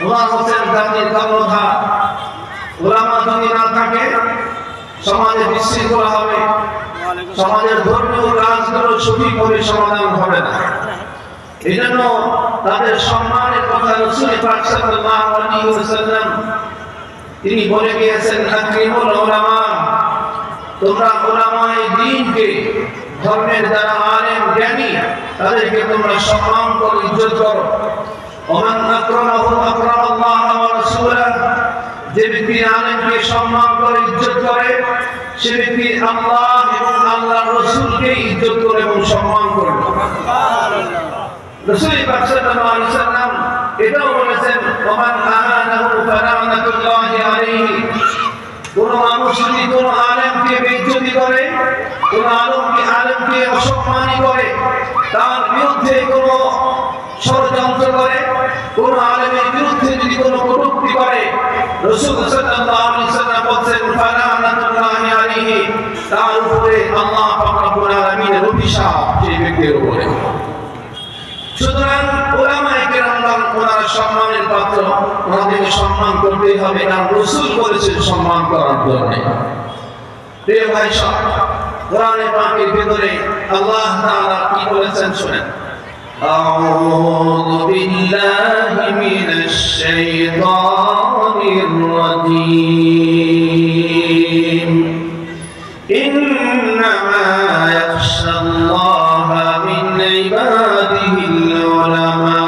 ওরা হচ্ছেন জাতির কর্ণধার। ওলামা যদি না থাকে সমাজে বিশৃঙ্খলা হবে, সমাজের ধর্মীয় কাজগুলো সঠিকভাবে সমাধান হবে না। এই জন্য তাদের সম্মানের কথা রাসূল পাক সাল্লাল্লাহু আলাইহি ওয়াসাল্লাম তিনি বলে গিয়েছেন, আকরিমুল উলামা, তোমরা উলামায়ে দ্বীনকে, ধর্মের যারা আলেম জ্ঞানী তাদেরকে তোমরা সম্মান করো, ইজ্জত করো। ওমান আকরামাহু আকরামাল্লাহ ওয়া রাসূলুহু, যে ব্যক্তি আলেমকে সম্মান করে ইজ্জত করে সে ব্যক্তি আল্লাহ এবং আল্লাহর রাসূলকে ইজ্জত করে এবং সম্মান করে। রাসূল পাক সাল্লাল্লাহু আলাইহি ওয়াসাল্লাম এটাও বলেছেন, ওমান আহানাহু ফালানাতুল্লাহি আলাইহি, কোন মানুষ যদি কোন আলেমকে বেইজ্জতি করে, কোন আলেমকে অসম্মানী করে, তার বিরুদ্ধে কোন ষড়যন্ত্র করে, কোন আলেমের বিরুদ্ধে যদি কোন কটূক্তি করে, রাসূল সাল্লাল্লাহু আলাইহি ওয়াসাল্লাম বলেন ফালানাতুল্লাহি আলাইহি, তার উপরে আল্লাহ পাক রব্বুল আলামিনের অভিশাপ সেই ব্যক্তির উপরে। সুতরাং উলামায়ে কেরাম ওনারা সম্মানের পাত্র, ওনাদেরকে সম্মান করতেই হবে, কারণ রাসূল বলেছেন সম্মান করার জন্য। প্রিয় ভাই সব, কোরআনে পাকের ভিতরে আল্লাহ তাআলা কি বলেছেন শুনেন। আউযু বিল্লাহি মিনাশ শাইতানির রাজীম। ইন্নামা ইয়াখশাল্লাহা মিন ইবাদিহিল উলামা।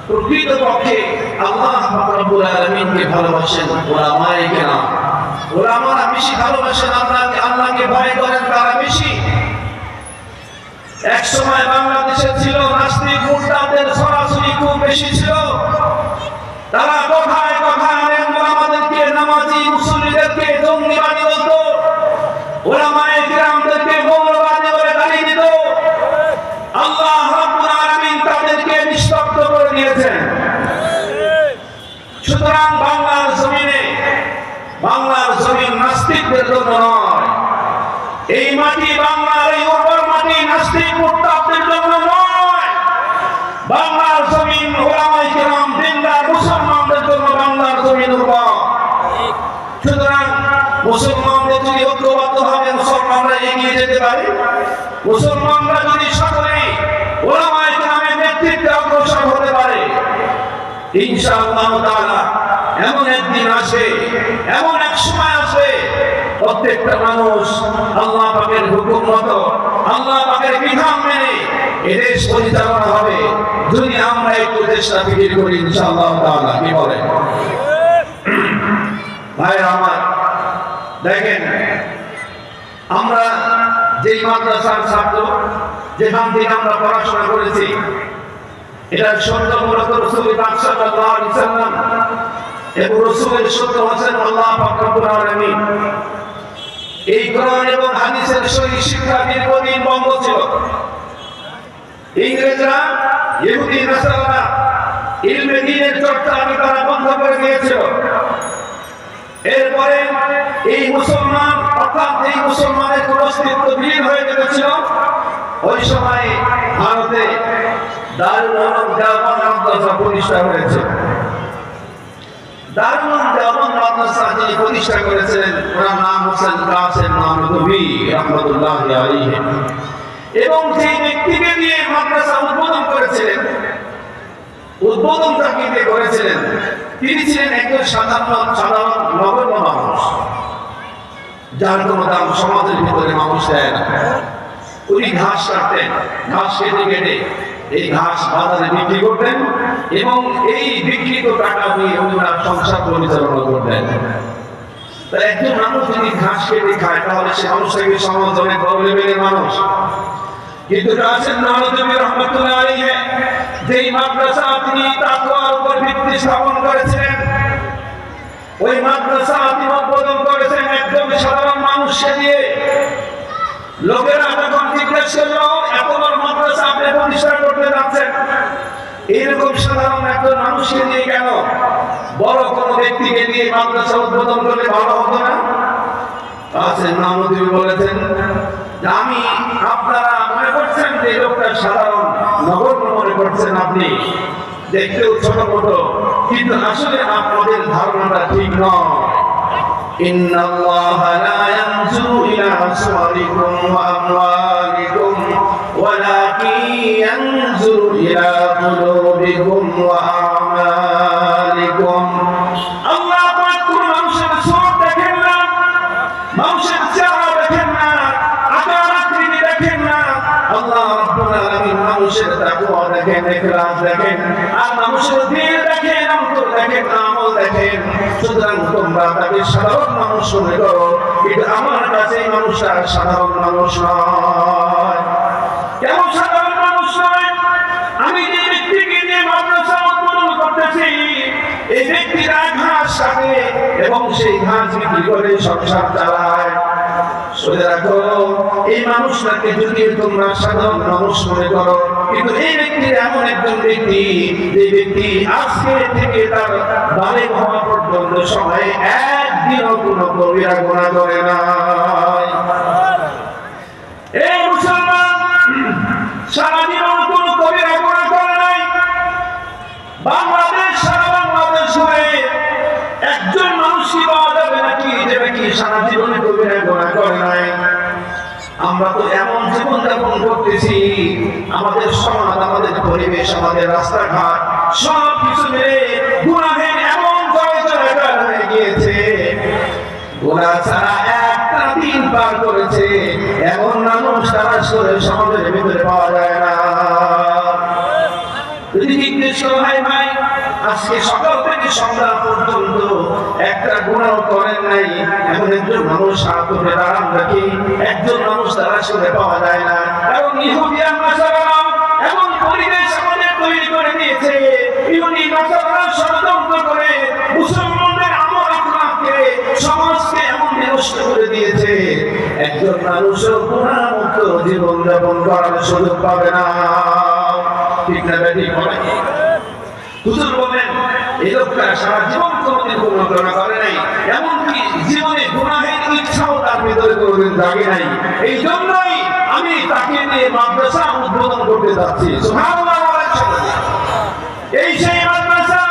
প্রকৃতপক্ষে আল্লাহ পাক রব্বুল আলামিনকে ভালোবাসেন উলামায়ে কেরাম। উলামারা বেশি ভালোবাসেন আল্লাহকে ভয় করেন তারা বেশি। এক সময় বাংলাদেশে ছিল নাস্তিক মুরতাদদের সরাসরি খুব বেশি ছিল। তারা কথায় কথায় উলামাদেরকে, নামাজি মুসল্লিদেরকে জঙ্গি বানিয়ে দিত, উলামায়ে কেরামদেরকে মৌলবাদী বলে গালি দিত। আল্লাহ রাব্বুল আলামিন তাদেরকে নিস্তব্ধ করে দিয়েছেন। সুতরাং বাংলার জমিন নাস্তিকদের জন্য নয়। এই মাটি, বাংলার এই উর্বর মাটি নাস্তিক মুরতাদদের জন্য নয়। বাংলার জমিন উলামায়ে কেরাম দিনদার মুসলমানদের জন্য বাংলার জমিন উর্বর। সুতরাং মুসলমানদের যদি ঐক্যবদ্ধভাবে মুসলমানরা এগিয়ে যেতে পারে, মুসলমানরা যদি সকলেই উলামায়ে কেরামের নেতৃত্বে অগ্রসর হতে পারে, ইনশাআল্লাহ তাআলা এমন একদিন আসবে, এমন এক সময় আসবে, প্রত্যেকটা মানুষ আল্লাহ পাকের হুকুম মতো, আল্লাহ পাকের বিধান মেনে এদেশ পরিচালনা হবে, যদি আমরা একটু চেষ্টা ফিকির করি ইনশাআল্লাহ তাআলা। কি বলেন ভাই আমার? দেখেন, আমরা যেই মাদ্রাসার ছাত্র, যেখান থেকে আমরা পড়াশোনা করেছি, এটা সত্য মূলত রাসূল পাক সাল্লাল্লাহু আলাইহি ওয়াসাল্লাম এবং রাসূলের সত্য হচ্ছেন আল্লাহ পাক রব্বুল আলামিন। এই কোরআন এবং হাদিসের সহি শিক্ষা দীর্ঘদিন বন্ধ ছিল। ইংরেজরা, ইহুদি নাসারারা ইলমে দ্বীনের চর্চা তারা বন্ধ করে দিয়েছিল। এরপরে এই মুসলমান, অর্থাৎ এই মুসলমানের কোন অস্তিত্ব বিলীন হয়ে গেছিল। ওই সময় ভারতে দারুল উলুম দেওবন্দ মাদ্রাসা প্রতিষ্ঠা হয়েছে। দারুল উলুম দেওবন্দ মাদ্রাসা যিনি প্রতিষ্ঠা করেছিলেন ওনার নাম হোসেন কাসেম নানভী রাহমাতুল্লাহি আলাইহি। এবং সেই ব্যক্তিকে দিয়ে মাদ্রাসা উদ্বোধন করেছিলেন, উদ্বোধনটা কে করেছিলেন? তিনি ছিলেন একজন সাধারণ নগণ্য মানুষ, যার কোনো দাম সমাজের ভিতরে মানুষ দেয় না। উনি ঘাস কাটতেন, ঘাস কেটে কেটে এই ঘাস বাজারে বিক্রি করতেন এবং এই বিক্রিত টাকা দিয়ে ওনার সংসার পরিচালনা করতেন। তাই একজন মানুষ যদি ঘাস কেটে খায় তাহলে সে মানুষটাকে সমাজ অনেক বড় লেভেলের মানুষ। কিন্তু কাসেম নানভী রাহমাতুল্লাহি আলাইহি যেই মাদ্রাসা তিনি তাকওয়ার উপর ভিত্তি স্থাপন করেছিলেন, ওই মাদ্রাসা তিনি উদ্বোধন করেছেন একদম সাধারণ মানুষকে দিয়ে। লোকেরা তখন জিজ্ঞেস করলো, এত বড় মাদ্রাসা আপনি প্রতিষ্ঠা করতে যাচ্ছেন, এরকম সাধারণ একজন মানুষকে দিয়ে কেন? বড় কোন ব্যক্তিকে দিয়ে মাদ্রাসা উদ্বোধন করলে ভালো হতো না? কাসেম নানভী বলেছেন, আমি, আপনারা মনে করছেন যে লোকটা সাধারণ নগণ্য মনে মনে করছেন আপনি দেখতেও ছোট মোটো, কিন্তু আসলে আপনাদের ধারণাটা ঠিক নয়। ইন্নাল্লাহা লা ইয়ানজুরু ইলা সুওয়ারিকুম ওয়া আমওয়ালিকুম ওয়ালাকিন ইয়ানজুরু ইলা কুলুবিকুম ওয়া আমালিকুম। আল্লাহ পাক কোন মানুষের সুরত দেখেন না, মানুষের চেহারা দেখেন না, আকার আকৃতি দেখেন না। আল্লাহ রাব্বুল আলামিন মানুষের তাকওয়া দেখেন, ইখলাস দেখেন, আর মানুষের দিল দেখেন, অন্তর দেখেন, আমল দেখেন। সুতরাং তোমরা তাকে সাধারণ মানুষ মনে করো, কিন্তু আমার কাছে এই মানুষটা সাধারণ মানুষ নয়। কেমন সাধারণ মানুষ নয়? আমি যে ব্যক্তিকে নিয়ে মাদ্রাসা উদ্বোধন করতেছি, এই ব্যক্তিরা ঘাস কাটে এবং সেই ঘাস বিক্রি করে সংসার চালায়। শুনে রাখো, এই মানুষটাকে যদি তোমরা সাধারণ মানুষ মনে করো, কিন্তু এই ব্যক্তি এমন একজন ব্যক্তি যে ব্যক্তি আজকে থেকে তার বাড়ি হওয়া পর্যন্ত সময় একদিনও কোনো কবিরা গুনাহ করে নাই। এই মুসলমান সারা জীবন কোনো কবিরা গুনাহ করে নাই। বাংলাদেশ, সারা বাংলাদেশ জুড়ে একজন মানুষ কি পাওয়া যাবে নাকি যে ব্যক্তি সারা জীবনে কবিরা গুনাহ করে নাই? আমরা তো এমন জীবন যাপন করতেছি, আমাদের সমাজ, আমাদের পরিবেশ, আমাদের রাস্তাঘাট সব কিছু মিলে গুনাহের এমন জয় হয়ে গিয়েছে। গুনাহ ছাড়া একটা দিন পার করেছে এমন মানুষ তারা সমাজের ভিতরে পাওয়া যায় না। যদি জিজ্ঞেস করো, ভাই ভাই আজকে সকাল থেকে সন্ধ্যা পর্যন্ত একটা গুনাহ করেন নাই এমন একজন মানুষ হাত তুলে দাঁড়ান নাকি? একজন মানুষ তারা শুনে পাওয়া যায় না। কারণ ইহুদি আর নাসারারা এমন পরিবেশ আমাদের তৈরি করে দিয়েছে, ইহুদি নাসারারা ষড়যন্ত্র করে মুসলমানদের আমল আখলাককে, সমাজকে এমন বিনষ্ট করে দিয়েছে, একজন মানুষও গুনাহমুক্ত জীবন যাপন করার সুযোগ পাবে না। ঠিক না বেঠিক বলে? হুজুর বলেন এই লোকটা সারা জীবন কোনোদিন গুনাহ করে নাই, এমনকি জীবনে গুনাহের ইচ্ছাও তার ভিতরে কোনোদিন জাগে নাই। এই জন্যই আমি তাকে নিয়ে মাদ্রাসা উদ্বোধন করতে যাচ্ছি। সুবহানাল্লাহ। এই সেই মাদ্রাসা,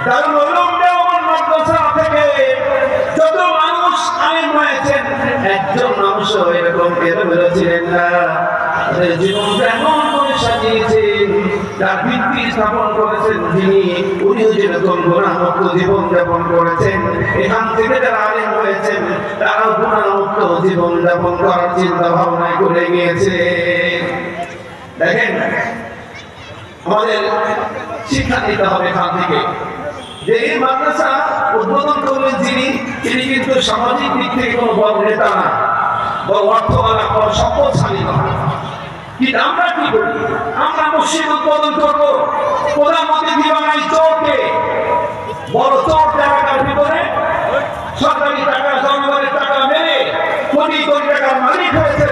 দারুল উলুম দেওবন্দ মাদ্রাসা থেকে যত মানুষ আলেম হয়েছেন, একজন মানুষও এরকম এলোমেলো ছিলেন না। তাদের জীবনটা এমন করে সাজিয়েছেন, যার ভিত্তি স্থাপন করেছেন যিনি, উনিও যেরকম গুনাহমুক্ত জীবন যাপন করেছেন। এখান থেকে যারা আলেম হয়েছেন তারাও গুনাহমুক্ত জীবন যাপন করার চিন্তা ভাবনায় করে গিয়েছে। দেখেন, আমাদের শিক্ষা নিতে হবে এখান থেকে যে এই মাদ্রাসা উদ্বোধন করবেন যিনি, তিনি কিন্তু সামাজিক দিক থেকে কোনো বড় নেতা না, বড় অর্থওয়ালা, বড় সম্পদশালী নয়। কিন্তু আমরা কি করি? আমরা মসজিদ উদ্বোধন করবো, প্রধানমন্ত্রী দিবানাই চোরকে, বড় চোর এলাকার ভিতরে সরকারি টাকা, জনগণের টাকা মেরে কোটি কোটি টাকার মালিক হয়েছে,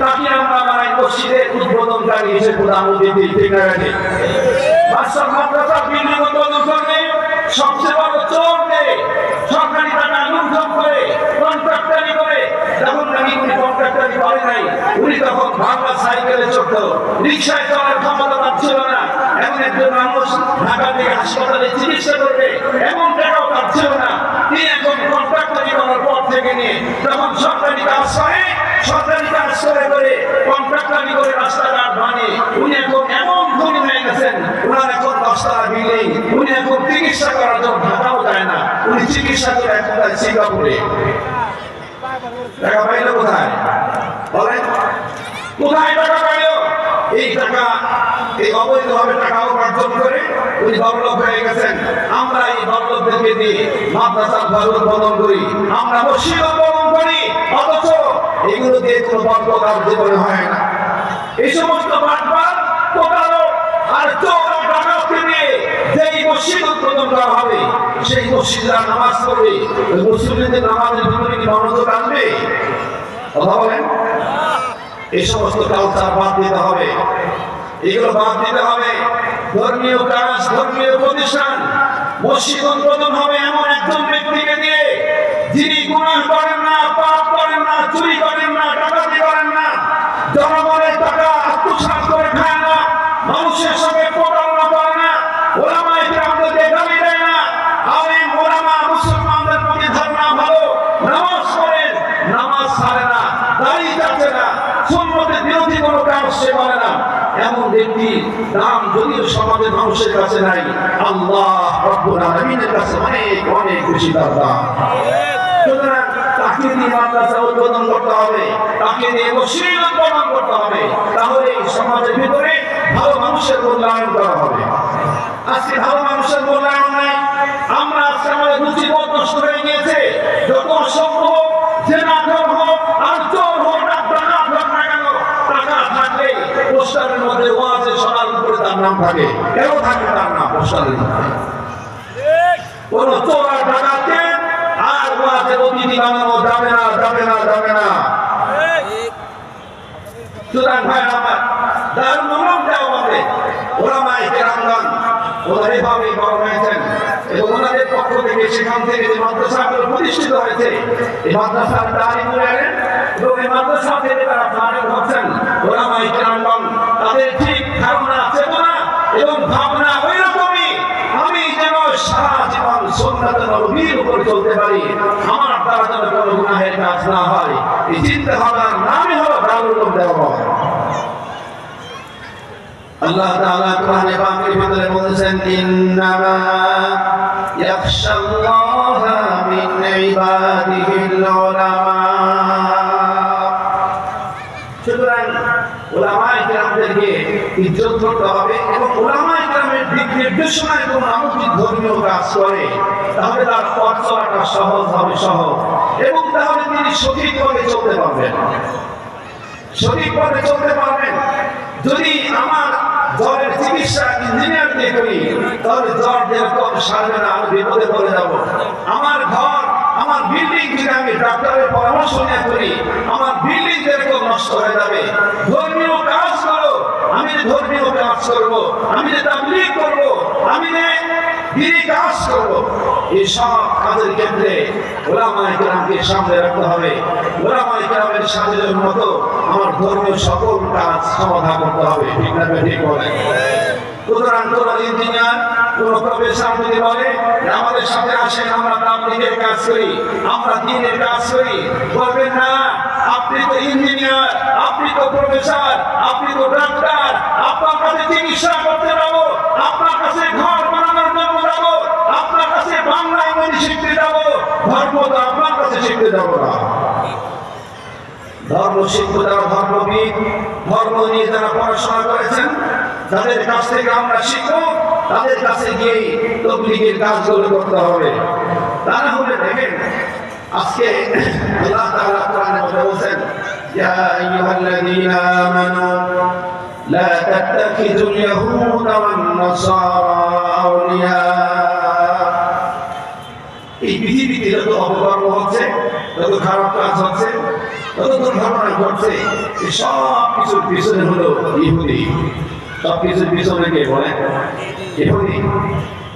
তাকে আমরা বানাই মসজিদের উদ্বোধনকারী হিসেবে প্রধানমন্ত্রী দিই। ঠিক আছে, বাদশাহ মাদ্রাসা বিল্ডিং উদ্বোধন করবে, সবচেয়ে বড় চোরকে সরকারি টাকা লুণ্ঠন করে কন্ট্রাক্টারি করে। যখন নাকি উনি কন্ট্রাক্টারি করে নাই, উনি তখন ভাঙা সাইকেলে চড়তো, রিক্সায় চলার ক্ষমতা তার ছিল না। এমন একজন মানুষ ঢাকা থেকে হাসপাতালে চিকিৎসা করবে এমন টাকাও তার ছিল না। তিনি এখন কন্ট্রাক্টারি করার পর থেকে নিয়ে যখন সরকারি কাজ করে, সরকারি কাজ করে কন্ট্রাক্টারি করে রাস্তাঘাট বানিয়ে উনি এখন এমন ধনী হয়ে গেছেন, ওনার এখন 10 তলা বিল্ডিং। উনি এখন চিকিৎসা করার জন্য ঢাকাও যায় না, উনি চিকিৎসা করে এখন যায় সিঙ্গাপুরে। টাকা পাইল কোথায় বলেন? কোথায় টাকা পাইল? এই টাকা, এই অবৈধভাবে টাকা উপার্জন করে উনি বড়লোক হয়ে গেছেন। আমরা এই বড়লোকদেরকে দিয়ে মাদ্রাসার ঘর উদ্বোধন করি, আমরা মসজিদ উদ্বোধন করি, অথচ এগুলো দিয়ে কোনো বরকত আর জীবনে হয় না। এই সমস্ত বাটপার, প্রতারক আর চোর ডাকাতকে দিয়ে যেই মসজিদ উদ্বোধন করা হবে, সেই মসজিদরা নামাজ পড়বে, ওই মুসলিমদের নামাজের ভিতরে কি মনোযোগ আসবে? কথা বলেন। এই সমস্ত কালচার বাদ দিতে হবে, এগুলো বাদ দিতে হবে। ধর্মীয় কাজ, ধর্মীয় প্রতিষ্ঠান, মসজিদ উদ্বোধন হবে এমন একজন ব্যক্তিকে দিয়ে যিনি গুনাহ করেন না, পাপ করেন না, চুরি করেন না, ডাকাতি করেন না, জনগণের টাকা আত্মসাৎ করে খায় না, মানুষের এমন ব্যক্তি নাম যদিও সমাজের মানুষের কাছে নাই, আল্লাহ রব্বুল আলামিনের কাছে অনেক অনেক বেশি তার দাম। সুতরাং তাকে দিয়ে মাদ্রাসা উদ্বোধন করতে হবে, তাকে দিয়ে মসজিদ উদ্বোধন করতে হবে, তাহলে এই সমাজের ভিতরে ভালো মানুষের মূল্যায়ন করা হবে। আজকে ভালো মানুষের মূল্যায়ন নাই। আমরা আজকে আমাদের রুচিবোধ নষ্ট হয়ে গিয়েছে। যত অসভ্য হোক, জেনাখোর হোক, আর চোর হোক, ডাক্তার হোক না কেন, টাকা থাকলে পোস্টারের মধ্যে ওয়াজের সবার উপরে তার নাম থাকে। কেন থাকে তার নাম পোস্টারের মধ্যে? কোন চোর আর ডাকাতকে আর ওয়াজের অতিথি বানানো যাবে না, যাবে না, যাবে না। সুতরাং ভাই আমার দারুল উলুম দেওবন্দে ওলামায়ে কেরামগণ ওরা এভাবে বড় হয়েছেন এবং ওনাদের পক্ষ থেকে সেখান থেকে যে মাদ্রাসাগুলো প্রতিষ্ঠিত হয়েছে, এই মাদ্রাসার তালিমুল ইলম এবং এই মাদ্রাসা থেকে তারা ফারিগ হচ্ছেন ওলামায়ে কেরামগণ, তাদের ঠিক ধারণা, চেতনা এবং ভাবনা ওই রকমই। আমি যেন সারা জীবন সুন্নাত নবীর উপর চলতে পারি, আমার দ্বারা যেন কোনো গুনাহের কাজ না হয়, এই চিন্তা ভাবনার নামই হলো দারুল উলুম দেওবন্দ। আল্লাহ তাআলা কোরআনে পাকের ভিতরে বলেছেন, ইন্নামা ইয়াখশাল্লাহা মিন ইবাদিহিল উলামা। সুতরাং উলামায়ে কেরামদেরকে ইজ্জত করতে হবে এবং উলামায়ে কেরামের দিক নির্দেশনায় কোন মানুষ ধর্মীয় কাজ করে তাহলে তার পথ চলাটা সহজ হবে, সহজ, এবং তাহলে তিনি সঠিক পথে চলতে পারবেন, সঠিক পথে চলতে পারবেন। যদি আমার জ্বরের চিকিৎসা ইঞ্জিনিয়ার দিয়ে করি তাহলে জ্বর যেরকম সারবে না, আমি বিপদে পড়ে যাব। আমার ঘর, আমার বিল্ডিং যদি আমি ডাক্তারের পরামর্শ নিয়ে করি, আমার বিল্ডিং যেরকম নষ্ট হয়ে যাবে। ধর্মীয় কাজ করো, আমি যে ধর্মীয় কাজ করব, আমি যে তাবলীগ করব, আমি যে দিনী কাজ করব, এই সব কাজের ক্ষেত্রে উলামায়ে কেরামকে সামনে রাখতে হবে। উলামায়ে কেরামের সাথে মতো আমার ধর্মীয় সকল কাজ সমাধান করতে হবে। ঠিক না? ঠিক বলেন। সুতরাং কোন ইঞ্জিনিয়ার, কোন প্রফেসর যদি বলে আমাদের সাথে আসেন, আমরা তাবলীগের কাজ করি, আমরা দ্বীনের কাজ করি, বলবেন না, আপনি তো ইঞ্জিনিয়ার, আপনি তো প্রফেসর, আপনি তো ডাক্তার, আপনার কাছে চিকিৎসা করতে যাবো, আপনার কাছে ঘর বানানোর জন্য যাবো, আপনার কাছে বাংলা ইংরেজি শিখতে যাবো, ধর্ম তো আপনার কাছে শিখতে যাবো না। ধর্ম শিখবো যারা ধর্মবিদ, ধর্ম নিয়ে যারা পড়াশোনা করেছেন, তাদের কাছ থেকে আমরা শিখবো, তাদের কাছে গিয়ে তাবলীগের কাজগুলো করতে হবে। তা না হলে দেখেন আজকে আল্লাহ তাআলা কোরআনে বলেছেন, ইয়া আইয়ুহাল্লাযীনা আমানু লা তাত্তাখিযুল ইয়াহুদা ওয়ান নাসারা আউলিয়া। এই পৃথিবীতে যত অপকর্ম হচ্ছে, যত খারাপ কাজ হচ্ছে, যত দুর্ঘটনা ঘটছে, এই সব কিছুর পিছনে হলো ইহুদি। সব কিছুর পিছনে কে বলে? ইহুদি।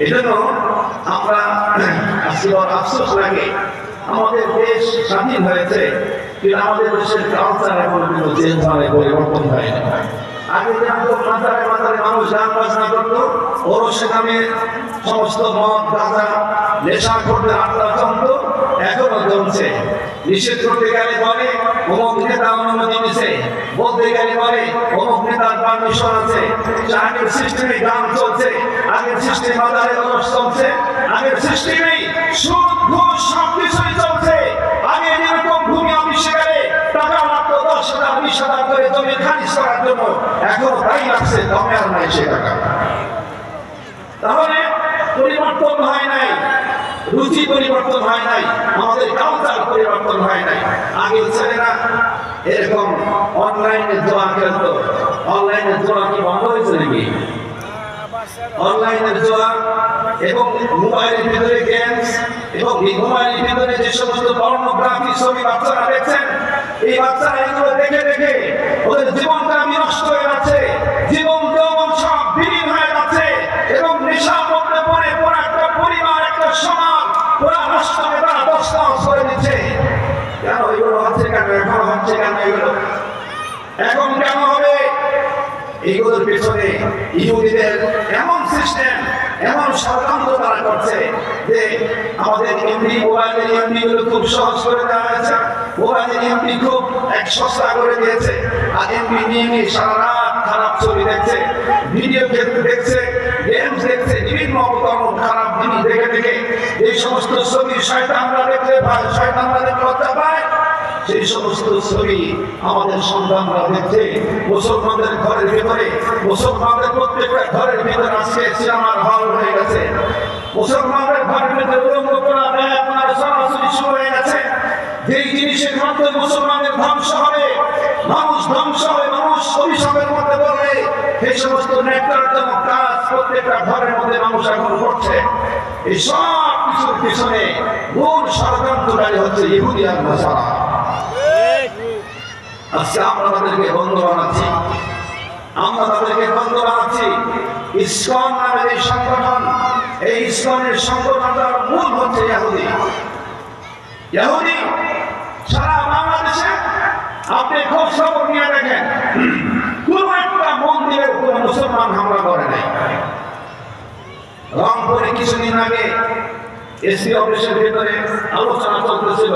এই জন্য আমরা আজকে বড় আফসোস লাগে, আমাদের দেশ স্বাধীন হয়েছে কিন্তু আমাদের দেশের কালচার এখনো কিন্তু চেঞ্জ হয়, পরিবর্তন হয়নি। আগে যেমন মাজারে মাজারে মানুষ গান বাজনা করতো, ওরও সেখানে সমস্ত মদ, গাঁজা, নেশা করতে আড্ডা জমতো, এখনো জমছে। নিষেধ করতে গেলে বলে অমুক নেতা অনুমতি দিছে, বলতে গেলে বলে অমুক নেতার পারমিশন আছে। আগের সিস্টেমে গান চলছে, আগের সিস্টেমে বাজারে রস চলছে, আগের সিস্টেমেই সুদ ঘুষ সবকিছুই চলছে। আগে যেরকম ভূমি অফিসে গেলে টাকা মাত্র 10,000 20,000 করে জমি খারিজ করার জন্য, এখন তাই লাগছে, দমে আর নাই সে টাকা। তাহলে পরিবর্তন হয় নাই, রুচি পরিবর্তন হয় নাই, আমাদের কালচার পরিবর্তন হয় নাই। আগে ছেলেরা এরকম অনলাইনে জোয়া খেলতো, অনলাইনে জোয়া কি বন্ধ হয়েছে নাকি? অনলাইনের জোয়া এবং মোবাইলের ভিতরে গেমস এবং মোবাইলের ভিতরে যে সমস্ত পর্নোগ্রাফি ছবি বাচ্চারা দেখছেন, এই বাচ্চারা এগুলো দেখে দেখে ওদের জীবনটা বিনষ্ট হয়ে যাচ্ছে, জীবন যৌবন সব বিলীন হয়ে যাচ্ছে এবং নেশার মধ্যে পড়ে পুরো একটা পরিবার, একটা সমাজ, পুরো রাষ্ট্রকে তারা তছনছ করে দিচ্ছে। কেন এগুলো হচ্ছে? কেন এখন হচ্ছে? কেন এগুলো এখন কেন হবে? এইগুলোর পেছনে ইহুদিদের এমন সিস্টেম, এমন ষড়যন্ত্র তারা করছে যে আমাদের এমনি মোবাইলের এমনি গুলো খুব সহজ করে দেওয়া হয়েছে, মোবাইলের এমনি খুব এক সস্তা করে দিয়েছে, আর এমনি নিয়ে নিয়ে সারা রাত খারাপ ছবি দেখছে, ভিডিও দেখছে, গেমস দেখছে, বিভিন্ন অবতরণ খারাপ জিনিস দেখে দেখে এই সমস্ত ছবি শয়তানরা দেখলে লজ্জা পায়। সেই সমস্ত ছবি আমাদের সন্তানরা দেখছে। মুসলমানদের ঘরের ভিতরে, মুসলমানদের প্রত্যেকটা ঘরের ভিতরে আজকে সিনেমার হল হয়ে গেছে। মুসলমানদের ঘরের ভিতরে উলঙ্গ করা সরাসরি শুরু হয়ে গেছে। যেই জিনিসের মাধ্যমে মুসলমানের ধ্বংস হবে, মানুষ ধ্বংস হবে, মানুষ অভিশাপের মধ্যে পড়বে, সেই সমস্ত নেককারজনক কাজ প্রত্যেকটা ঘরের মধ্যে মানুষ এখন করছে। এই সব কিছুর পিছনে মূল ষড়যন্ত্রকারী হচ্ছে ইহুদি আর নাসারা। আজকে আমরা তাদেরকে বন্ধ বানাচ্ছি, আমরা তাদেরকে বন্ধ বানাচ্ছি। ইসকন নামের এই সংগঠন, এই ইসকনের সংগঠনটার মূল হচ্ছে ইহুদি। ইহুদি সারা বাংলাদেশে আপনি খোঁজ খবর নিয়ে দেখেন, কোন একটা মন্দিরের উপর মুসলমান হামলা করে নাই। রংপুরে কিছুদিন আগে এসপি অফিসের ভিতরে আলোচনা চলতেছিল,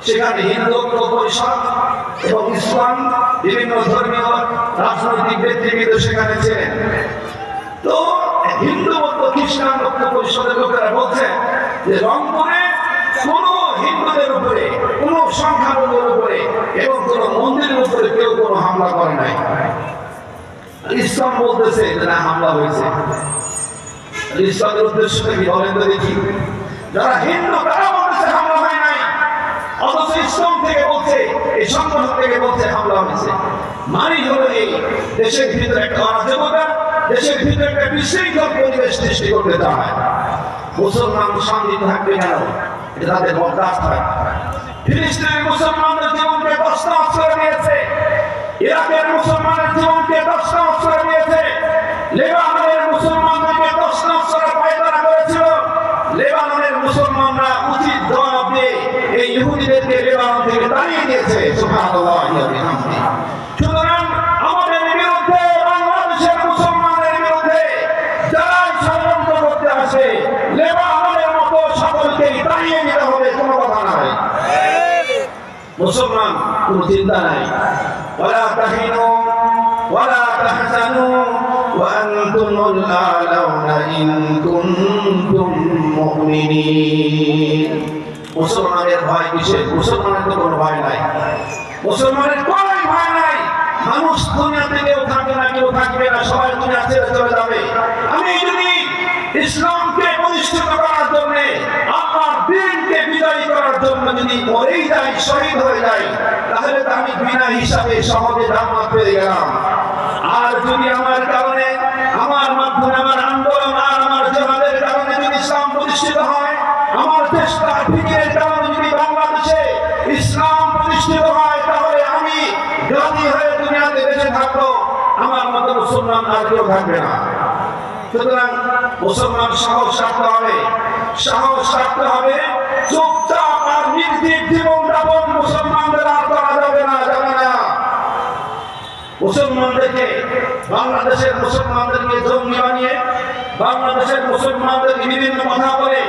সেখানে হিন্দু ঐক্য পরিষদ এবং ইসলাম বিভিন্ন ধর্মীয় রাজনৈতিক ব্যক্তিবৃন্দ সেখানে ছিলেন। তো হিন্দু ঐক্য খ্রিস্টান ঐক্য পরিষদের লোকেরা বলছে যে রংপুরে কোন হিন্দুদের উপরে, কোন সংখ্যালঘুদের উপরে এবং কোন মন্দিরের উপরে কেউ কোনো হামলা করে নাই। ইসলাম বলতেছে যে না, হামলা হয়েছে। ইসলামের উদ্দেশ্যটা কি বলেন তো দেখি? যারা হিন্দু তারা বলতেছে হামলা হয় নাই, অথচ ইসলাম থেকে বলছে, এই সংগঠন থেকে বলছে হামলা হয়েছে। মানে হলো এই দেশের ভিতরে একটা অরাজকতা, দেশের ভিতরে একটা বিশৃঙ্খল পরিবেশ সৃষ্টি করতে চায়। মুসলমান শান্তি থাকবে কেন? এটা তাদের বরদাস্ত হয়। ফিলিস্তিনের মুসলমানদের জীবনকে তছনছ করে দিয়েছে, ইরাকের মুসলমানের জীবনকে তছনছ করে দিয়েছে, লেবাননের মুসলমানদেরকে তছনছ করে পায়তারা করেছিল। লেবাননের মুসলমানরা উচিত জবাব দিয়ে এই ইহুদিদেরকে লেবানন থেকে তাড়িয়ে দিয়েছে। সুবহানাল্লাহ। সুতরাং আমাদের বিরুদ্ধে, বাংলাদেশের মুসলমানের বিরুদ্ধে যারা ষড়যন্ত্র করতে আসে, লেবাননের মতো সকলকেই তাড়িয়ে দিতে হবে, কোনো কথা নাই। মুসলমান কোন চিন্তা নাই। ওয়ালা তাহিনু ওয়ালা তাহজানু ওয়া আনতুমুল আ'লাউনা ইন কুনতুম মুমিনিন। মুসলমানের ভয় কিসের? মুসলমানের তো কোনো ভয় নাই, মুসলমানের কোনো ভয় নাই। মানুষ দুনিয়াতে কেউ থাকবে না, কেউ থাকবে না, সবাই দুনিয়া ছেড়ে চলে যাবে। আমি যদি ইসলামকে প্রতিষ্ঠিত করার জন্য, আমার দ্বীনকে বিজয়ী করার জন্য যদি মরেই যাই, শহীদ হয়ে যাই, তাহলে তো আমি বিনা হিসাবে সহজে জান্নাত পেয়ে গেলাম। আর যদি আমার কারণে, আমার মাধ্যমে, আমার আন্দোলন আর আমার জিহাদের কারণে যদি ইসলাম প্রতিষ্ঠিত হয়, আমার চেষ্টা ফিকিরের কারণে যদি বাংলাদেশে ইসলাম প্রতিষ্ঠিত হয়, তাহলে আমি গাজী হয়ে দুনিয়াতে বেঁচে থাকবো, আমার মতো মুসলমান আর কেউ থাকবে না। সুতরাং মুসলমান সাহস রাখতে হবে, সাহস রাখতে হবে। চুপচাপ আর নির্ভীক জীবন যাপন মুসলমানদের আর করা যাবে না, যাবে না। মুসলমানদেরকে, বাংলাদেশের মুসলমানদেরকে জঙ্গি বানিয়ে, বাংলাদেশের মুসলমানদেরকে বিভিন্ন কথা বলে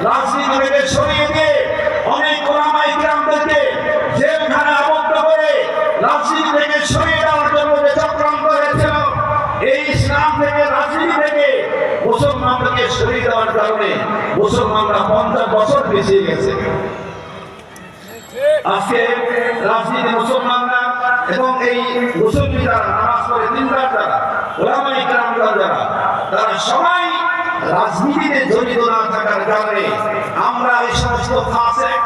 রাজনীতি থেকে সরিয়ে দিয়ে অনেক ওলামায়ে কিরামদেরকে জেলখানায় আবদ্ধ করে রাজনীতি থেকে সরিয়ে দেওয়ার জন্য যে চক্রান্ত হয়েছিল, এই ইসলাম থেকে, রাজনীতি থেকে মুসলমানদেরকে সরিয়ে দেওয়ার কারণে মুসলমানরা 50 বছর পিছিয়ে গেছে। আজকে রাজনীতি মুসলমানরা এবং এই মুসলমান যারা নামাজ পড়ে, দিনদার যারা, ওলামায়ে কিরামরা যারা, তারা সবাই রাজনীতিতে জড়িত না থাকার কারণে আমরা এই সমস্ত ফাসেক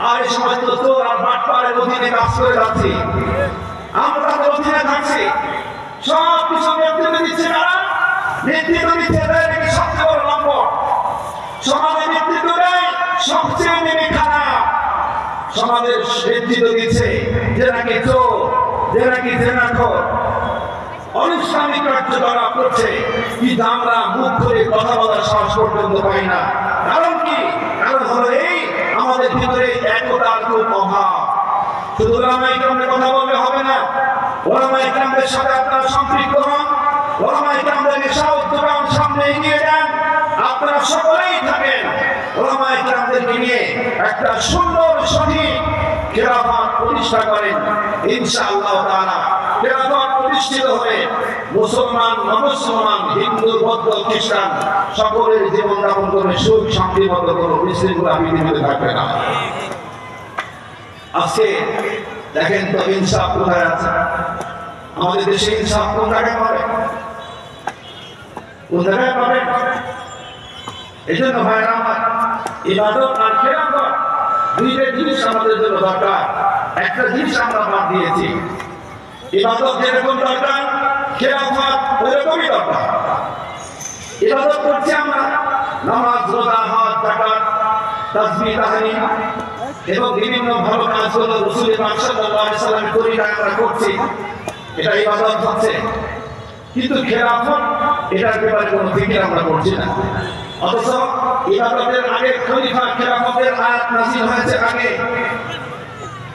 আর এই সমস্ত চোর আর বাটপারের অধীনে কাজ করে যাচ্ছি। আমরা তাদের অধীনে থাকছি। সব কিছু নেতৃত্ব দিচ্ছে কারা? নেতৃত্ব দিচ্ছে নাকি সবচেয়ে বড় নম্বর। সমাজে নেতৃত্ব দেয় সবচেয়ে নেমে খারাপ। সমাজের নেতৃত্ব দিচ্ছে যে নাকি চোর, যে নাকি জেনাখোর, অনিসলামিক কার্যকলাপ করছে, কিন্তু আমরা মুখ করে কথা বলার সাহস পর্যন্ত পাই না। কারণ কি? কারণ হলো এই, আমাদের ভিতরে একতার খুব অভাব। শুধু ওলামায়ে কিরামের কথা বললে হবে না, ওলামায়ে কিরামদের সাথে আপনারা সম্পৃক্ত হন, ওলামায়ে কিরামদেরকে সাহায্য করেন, সামনে এগিয়ে যান, আপনারা সকলেই থাকেন। ওলামায়ে কিরামদেরকে নিয়ে একটা সুন্দর সঠিক খেলাফত প্রতিষ্ঠা করেন, ইনশাআল্লাহ তাআলা। খেলাফত প্রতিষ্ঠিত হয়ে মুসলমান অমুসলমান হিন্দু বৌদ্ধ খ্রিস্টান সকলের জীবন যাপন করে সুখ শান্তিমত কোনো বিশৃঙ্খলা পৃথিবীতে থাকবে না। আজকে দেখেন তো ইনসাফ কোথায় আছে? আমাদের দেশে ইনসাফ কোন জায়গায় পাবে? কোন জায়গায় পাবে? এই জন্য ভাইরা আমার, ইবাদত আর খেলাফত দুইটা জিনিস আমাদের জন্য দরকার। একটা জিনিস আমরা বাদ দিয়েছি, ইবাদত যেরকম দরকার খেলাফত ওরকমই দরকার। ইবাদত করছি আমরা, নামাজ রোজা হজ যাকাত তাসবিহ তাহলিল এবং বিভিন্ন ভালো কাজগুলো রাসূল পাক সাল্লাল্লাহু আলাইহি সাল্লামের তরিকায় আমরা করছি, এটা ইবাদত হচ্ছে। কিন্তু খেলাফত এটার ব্যাপারে কোনো ফিকির আমরা করছি না। অথচ ইবাদতের আগে খলিফা খেলাফতের আয়াত নাযিল হয়েছে আগে,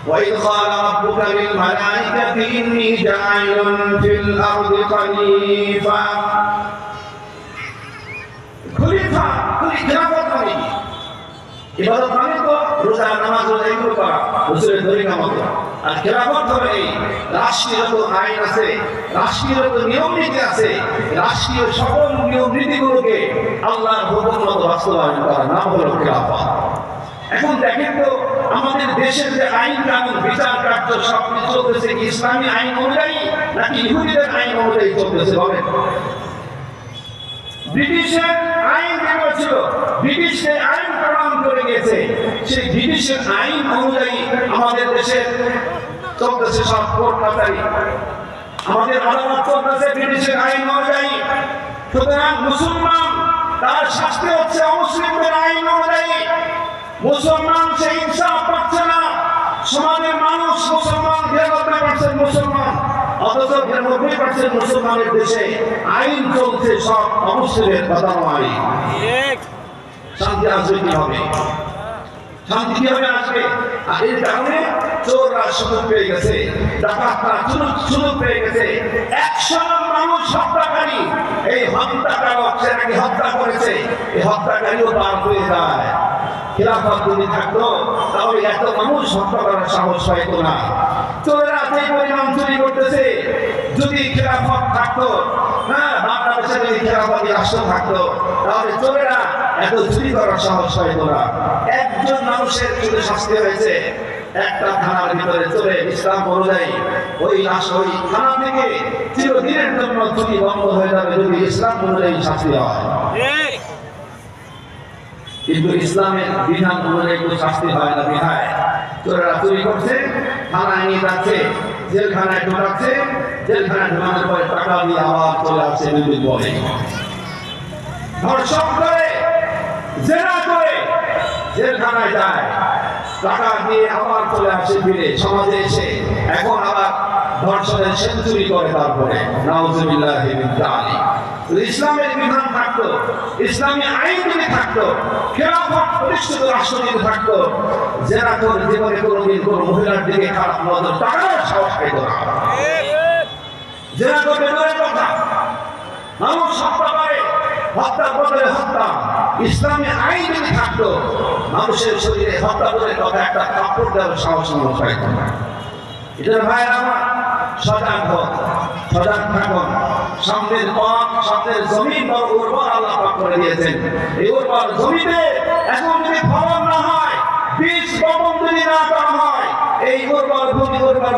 وَإِذْ قَالَ رَبُّكَ لِلْمَلَائِكَةِ إِنِّي جَاعِلٌ فِي الْأَرْضِ خَلِيفَةً। খলিফা খেলাফত মানে কি? ইবাদত মানে তো রোজা নামাজ রোজা এগুলো করা রাসূলের তরিকা মতো। আর খেলাফত হলো এই রাষ্ট্রীয় যত আইন আছে, রাষ্ট্রীয় যত নিয়ম নীতি আছে, রাষ্ট্রীয় সকল নিয়ম নীতিগুলোকে আল্লাহর হুকুম মতো বাস্তবায়ন করার নাম হলো খেলাফত। এখন দেখেন তো আমাদের দেশের যে আইন কানুন বিচার কার্য সব চলতেছে কি ইসলামী আইন অনুযায়ী নাকি ইহুদিদের আইন অনুযায়ী চলতেছে? বলেন। ব্রিটিশের আইন যেগুলো ছিল, ব্রিটিশ যে আইন প্রণয়ন করে গেছে, সেই ব্রিটিশের আইন অনুযায়ী আমাদের দেশে চলতেছে সব কোর্ট কাছারি, আমাদের আদালত চলতেছে ব্রিটিশের আইন অনুযায়ী। সুতরাং মুসলমান তার শাস্তি হচ্ছে অমুসলিমদের আইন অনুযায়ী। মুসলমান সে ইনসাফ পাচ্ছে না, সমাজের মানুষ মুসলমান ৯২% মুসলমান, অথচ ৯২% মুসলমানের দেশে আইন চলছে সব অমুসলিমের বানানো আইন। শান্তি আসবে কিভাবে? শান্তি কিভাবে আসবে? আর এর কারণে চোররা সুযোগ পেয়ে গেছে, ডাকাতরা সুযোগ পেয়ে গেছে। ১০০ মানুষ হত্যাকারী, এই হত্যাকারক সে নাকি হত্যা করেছে, এই হত্যাকারীও পার হয়ে যায়। খেলাফত যদি থাকতো তাহলে এত মানুষ হত্যা করার সাহস পাইতো না। চোরেরা যে পরিমাণ চুরি করতেছে, যদি খেলাফত থাকতো, হ্যাঁ বাংলাদেশে যদি খেলাফতি রাষ্ট্র থাকতো তাহলে চোরেরা এত চুরি করার সাহস পাইতো না। একজন মানুষের শুধু শাস্তি হয়েছে, একটা থানার ভিতরে চলে ইসলাম অনুযায়ী ওই থানা থেকে চিরদিনের জন্য চুরি বন্ধ হয়ে যাবে যদি ইসলাম অনুযায়ী শাস্তি হয়। কিন্তু ইসলামের বিধান অনুযায়ী কোনো শাস্তি হয় না। বিধায় চোরেরা চুরি করছে, থানায় নিয়ে যাচ্ছে, জেলখানায় ঢোকাচ্ছে, জেলখানায় ঢোকানোর পরে টাকা দিয়ে আবার চলে আসছে দুদিন পরে। ধর্ষণ করে, জেনা করে, জেলখানায় যায়, টাকা দিয়ে আবার চলে আসে ফিরে সমাজে এসে, এখন আবার ধর্ষণের সেঞ্চুরি করে। তারপরে নাউজুবিল্লাহি মিন যালিক। ইসলামের বিধান থাকতো, ইসলামী আইন যদি থাকতো, খেলাফত প্রতিষ্ঠিত রাষ্ট্র যদি থাকতো, জেনা করে জীবনে কোনোদিন কোনো মহিলার দিকে খারাপ নজর তাকানোর সাহস পেত না। জেনা করবে দূরের কথা, মানুষ হত্যা করে, হত্যার বদলে হত্যা। ইসলামী আইন যদি থাকতো, মানুষের শরীরে হত্যা করে কথা একটা কাপড় দেওয়ার সাহস মানুষ পাইত না। এটা ভাই আমার সজাগ হোক, সজাগ থাকুন। সামনের পথ, সামনের জমিন বড় উর্বর আল্লাহ পাক করে দিয়েছেন। এই উর্বর জমিতে এখন যদি ফলন না হয়, বীজ বপন যদি না করা হয়, এই উর্বর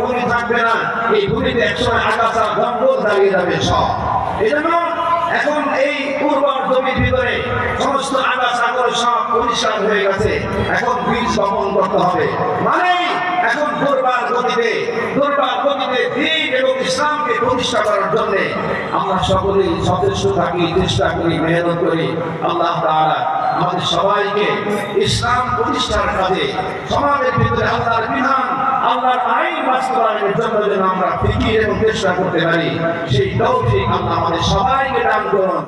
ভূমি থাকবে না। এই ভূমিতে একসময় আগাছা জঙ্গল দাঁড়িয়ে যাবে সব। এই জন্য এখন এই উর্বর জমির ভিতরে সমস্ত আগাছা করে সব পরিষ্কার হয়ে গেছে, এখন বীজ বপন করতে হবে। মানে এখন দুর্বার গতিতে দিন এবং ইসলামকে প্রতিষ্ঠা করার জন্য আমরা সকলেই সচেষ্ট থাকি, চেষ্টা করি, মেহনত করি। আল্লাহ তাআলা আমাদের সবাইকে ইসলাম প্রতিষ্ঠার কাজে সমাজের ভিতরে আল্লাহর বিধান, আল্লাহর আইন বাস্তবায়নের জন্য যেন আমরা ফিকির এবং চেষ্টা করতে পারি, সেই তৌফিক আল্লাহ আমাদের সবাইকে দান করুন।